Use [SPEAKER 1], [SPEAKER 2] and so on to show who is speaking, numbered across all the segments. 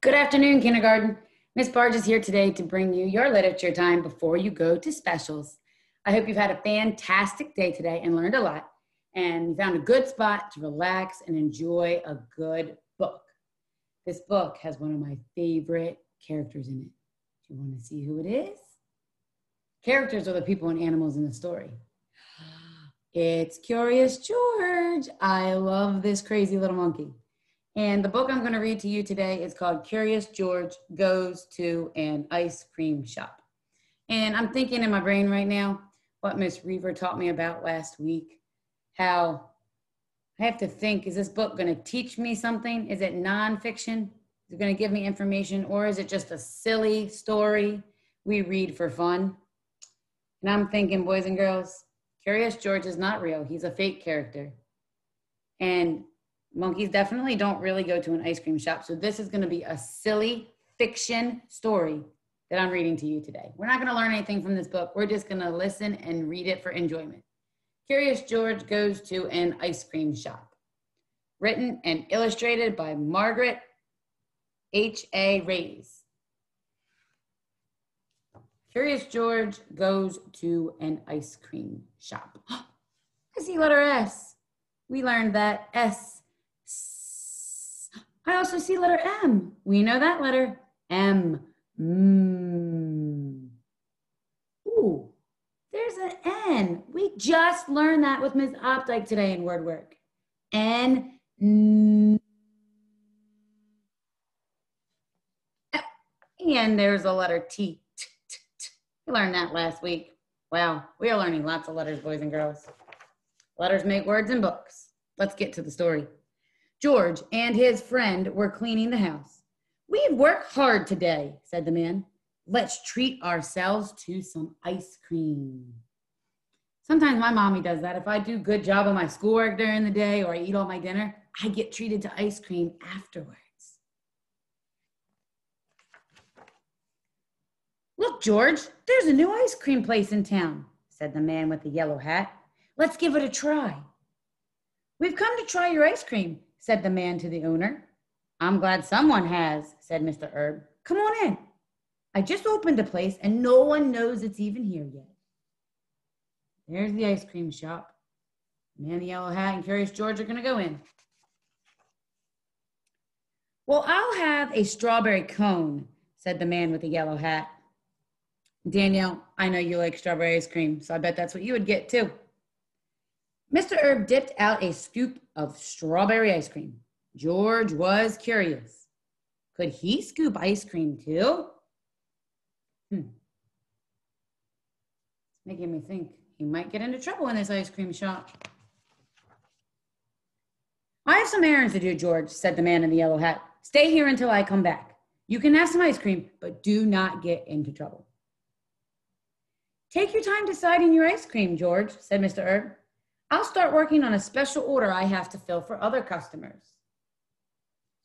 [SPEAKER 1] Good afternoon, kindergarten. Miss Barge is here today to bring you your literature time before you go to specials. I hope you've had a fantastic day today and learned a lot, and you found a good spot to relax and enjoy a good book. This book has one of my favorite characters in it. Do you want to see who it is? Characters are the people and animals in the story. It's Curious George. I love this crazy little monkey. And the book I'm going to read to you today is called Curious George Goes to an Ice Cream Shop. And I'm thinking in my brain right now what Miss Reaver taught me about last week, how I have to think, is this book going to teach me something? Is it nonfiction? Is it going to give me information? Or is it just a silly story we read for fun? And I'm thinking, boys and girls, Curious George is not real. He's a fake character. And monkeys definitely don't really go to an ice cream shop. So this is going to be a silly fiction story that I'm reading to you today. We're not going to learn anything from this book. We're just going to listen and read it for enjoyment. Curious George Goes to an Ice Cream Shop. Written and illustrated by Margaret H.A. Reyes. Curious George goes to an ice cream shop. I see letter S. We learned that S. I also see letter M. We know that letter. M. Ooh, there's an N. We just learned that with Ms. Opdyke today in word work. N. And there's a letter T. We learned that last week. Wow, we are learning lots of letters, boys and girls. Letters make words in books. Let's get to the story. George and his friend were cleaning the house. "We've worked hard today," said the man. "Let's treat ourselves to some ice cream." Sometimes my mommy does that. If I do a good job of my schoolwork during the day or I eat all my dinner, I get treated to ice cream afterwards. "Look, George, there's a new ice cream place in town," said the man with the yellow hat. "Let's give it a try." "We've come to try your ice cream," said the man to the owner. "I'm glad someone has," said Mr. Herb. "Come on in. I just opened the place and no one knows it's even here yet." There's the ice cream shop. The man in the yellow hat and Curious George are going to go in. "Well, I'll have a strawberry cone," said the man with the yellow hat. "Danielle, I know you like strawberry ice cream, so I bet that's what you would get too." Mr. Herb dipped out a scoop of strawberry ice cream. George was curious. Could he scoop ice cream too? It's making me think he might get into trouble in this ice cream shop. "I have some errands to do, George," said the man in the yellow hat. "Stay here until I come back. You can have some ice cream, but do not get into trouble." "Take your time deciding your ice cream, George," said Mr. Herb. "I'll start working on a special order I have to fill for other customers."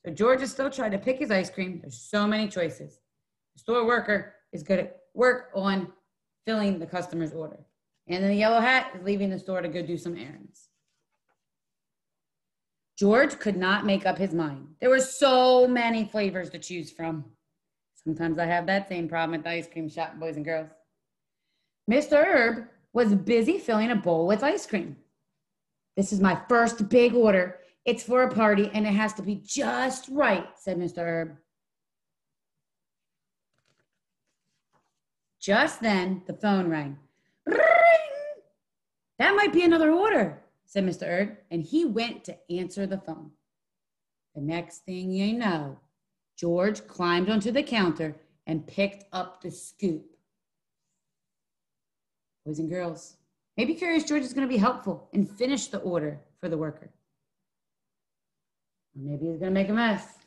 [SPEAKER 1] So George is still trying to pick his ice cream. There's so many choices. The store worker is going to work on filling the customer's order. And then the yellow hat is leaving the store to go do some errands. George could not make up his mind. There were so many flavors to choose from. Sometimes I have that same problem at the ice cream shop, boys and girls. Mr. Herb was busy filling a bowl with ice cream. "This is my first big order. It's for a party and it has to be just right," said Mr. Herb. Just then, the phone rang. "Ring! That might be another order," said Mr. Herb, and he went to answer the phone. The next thing you know, George climbed onto the counter and picked up the scoop. Boys and girls, maybe Curious George is going to be helpful and finish the order for the worker. Or maybe he's going to make a mess.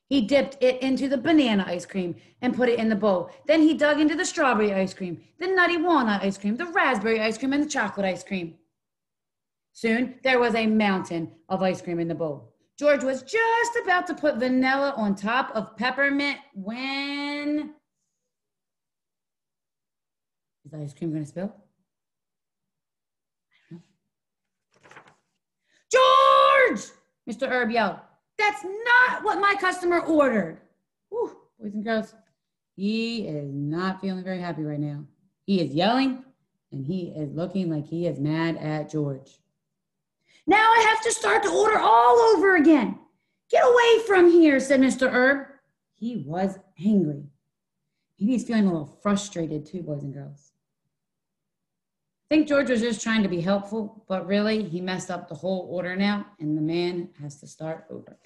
[SPEAKER 1] He dipped it into the banana ice cream and put it in the bowl. Then he dug into the strawberry ice cream, the nutty walnut ice cream, the raspberry ice cream, and the chocolate ice cream. Soon, there was a mountain of ice cream in the bowl. George was just about to put vanilla on top of peppermint when... Is the ice cream going to spill? I don't know. "George!" Mr. Herb yelled. That's not what my customer ordered. Whew, boys and girls, he is not feeling very happy right now. He is yelling and he is looking like he is mad at George. Now I have to start the order all over again. Get away from here, said Mr. Herb. He was angry. Maybe he's feeling a little frustrated too, boys and girls. I think George was just trying to be helpful, but really he messed up the whole order now and the man has to start over.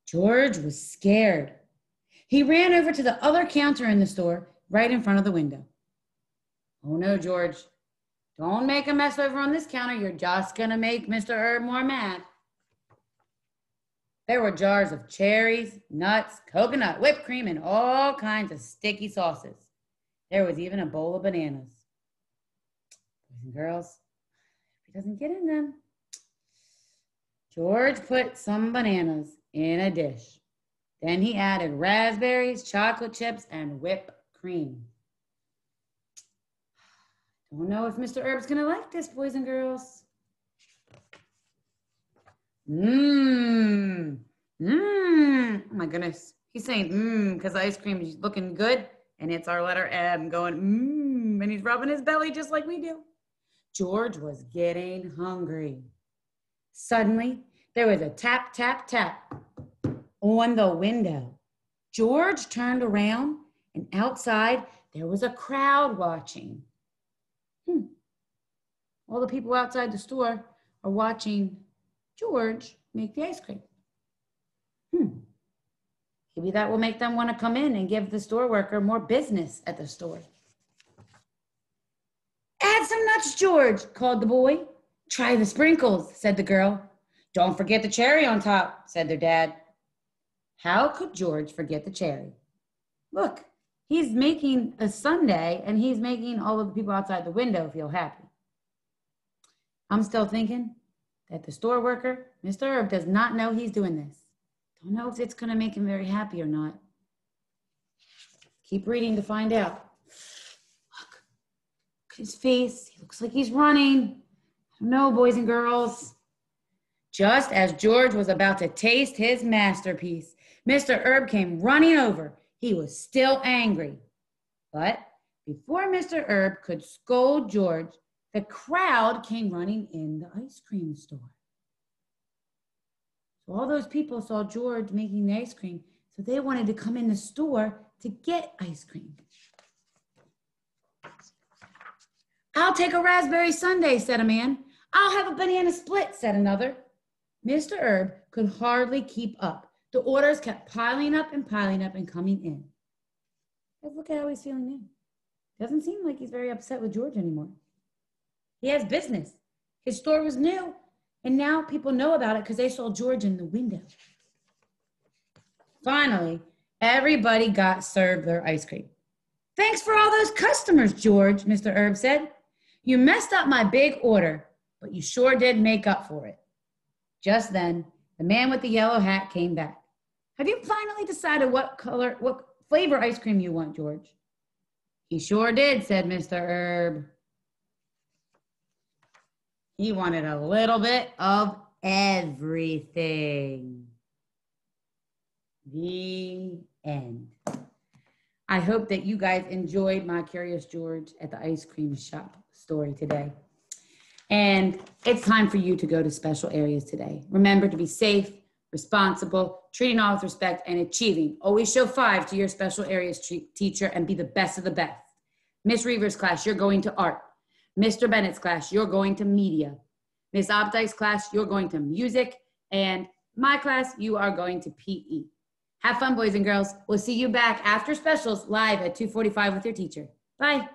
[SPEAKER 1] George was scared. He ran over to the other counter in the store right in front of the window. Oh no, George, don't make a mess over on this counter. You're just gonna make Mr. Herb more mad. There were jars of cherries, nuts, coconut, whipped cream, and all kinds of sticky sauces. There was even a bowl of bananas. Boys and girls, if he doesn't get in them. George put some bananas in a dish. Then he added raspberries, chocolate chips, and whipped cream. Don't know if Mr. Herb's gonna like this, boys and girls. Oh my goodness. He's saying because the ice cream is looking good and it's our letter M going and he's rubbing his belly just like we do. George was getting hungry. Suddenly, there was a tap, tap, tap on the window. George turned around and outside there was a crowd watching. All the people outside the store are watching George make the ice cream. Maybe that will make them want to come in and give the store worker more business at the store. Add some nuts, George, called the boy. Try the sprinkles, said the girl. Don't forget the cherry on top, said their dad. How could George forget the cherry? Look, he's making a sundae and he's making all of the people outside the window feel happy. I'm still thinking that the store worker, Mr. Herb, does not know he's doing this. Don't know if it's going to make him very happy or not. Keep reading to find out. Look at his face. He looks like he's running. I don't know, boys and girls. Just as George was about to taste his masterpiece, Mr. Herb came running over. He was still angry. But before Mr. Herb could scold George, the crowd came running in the ice cream store. So all those people saw George making the ice cream, so they wanted to come in the store to get ice cream. I'll take a raspberry sundae, said a man. I'll have a banana split, said another. Mr. Herb could hardly keep up. The orders kept piling up and coming in. Let's look at how he's feeling now. Doesn't seem like he's very upset with George anymore. He has business. His store was new, and now people know about it because they saw George in the window. Finally, everybody got served their ice cream. Thanks for all those customers, George, Mr. Herb said. You messed up my big order, but you sure did make up for it. Just then, the man with the yellow hat came back. Have you finally decided what flavor ice cream you want, George? He sure did, said Mr. Herb. He wanted a little bit of everything. The end. I hope that you guys enjoyed my Curious George at the ice cream shop story today. And it's time for you to go to special areas today. Remember to be safe, responsible, treating all with respect, and achieving. Always show 5 to your special areas teacher and be the best of the best. Miss Reaver's class, you're going to art. Mr. Bennett's class, you're going to media. Miss Opdyke's class, you're going to music. And my class, you are going to PE. Have fun, boys and girls. We'll see you back after specials live at 2:45 with your teacher. Bye.